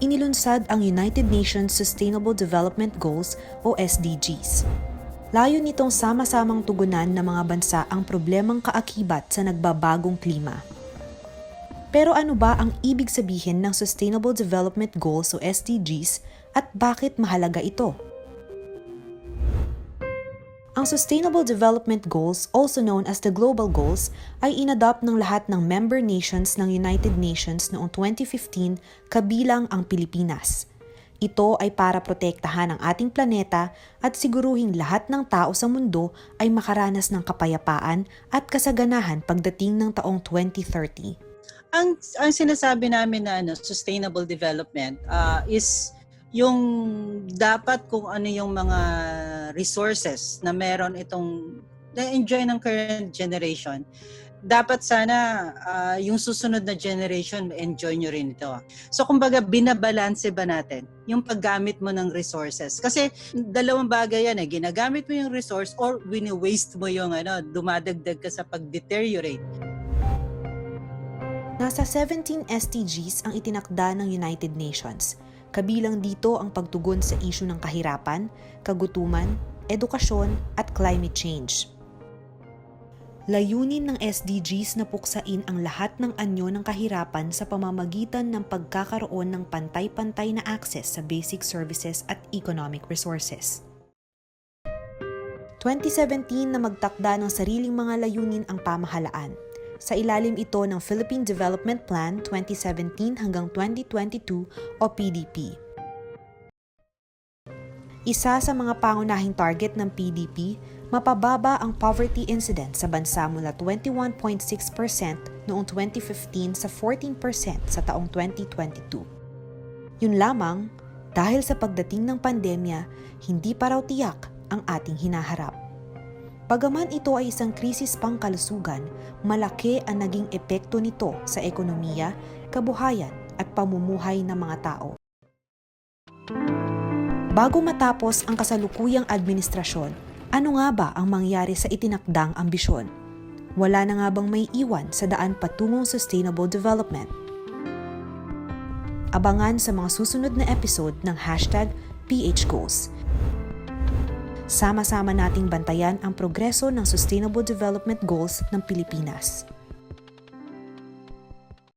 inilunsad ang United Nations Sustainable Development Goals o SDGs. Layo nitong sama-samang tugunan ng mga bansa ang problemang kaakibat sa nagbabagong klima. Pero ano ba ang ibig sabihin ng Sustainable Development Goals o SDGs at bakit mahalaga ito? Ang Sustainable Development Goals, also known as the Global Goals, ay inadopt ng lahat ng member nations ng United Nations noong 2015 kabilang ang Pilipinas. Ito ay para protektahan ang ating planeta at siguruhing lahat ng tao sa mundo ay makaranas ng kapayapaan at kasaganahan pagdating ng taong 2030. Ang sinasabi namin na sustainable development is yung dapat kung ano yung mga resources na meron itong na-enjoy ng current generation. Dapat sana yung susunod na generation enjoy nyo rin ito. So kumbaga binabalanse ba natin yung paggamit mo ng resources? Kasi dalawang bagay yan ginagamit mo yung resource or wini-waste mo yung dumadagdag ka sa pag-deteriorate. Nasa 17 SDGs ang itinakda ng United Nations. Kabilang dito ang pagtugon sa isyu ng kahirapan, kagutuman, edukasyon at climate change. Layunin ng SDGs na puksain ang lahat ng anyo ng kahirapan sa pamamagitan ng pagkakaroon ng pantay-pantay na access sa basic services at economic resources. 2017 na magtakda ng sariling mga layunin ang pamahalaan. Sa ilalim ito ng Philippine Development Plan 2017 hanggang 2022 o PDP. Isa sa mga pangunahing target ng PDP, mapababa ang poverty incidence sa bansa mula 21.6% noong 2015 sa 14% sa taong 2022. Yun lamang, dahil sa pagdating ng pandemya, hindi pa raw tiyak ang ating hinaharap. Bagaman ito ay isang krisis pangkalusugan, malaki ang naging epekto nito sa ekonomiya, kabuhayan at pamumuhay ng mga tao. Bago matapos ang kasalukuyang administrasyon, ano nga ba ang mangyari sa itinakdang ambisyon? Wala na nga bang may iwan sa daan patungong sustainable development? Abangan sa mga susunod na episode ng #PHGoals. Sama-sama nating bantayan ang progreso ng Sustainable Development Goals ng Pilipinas.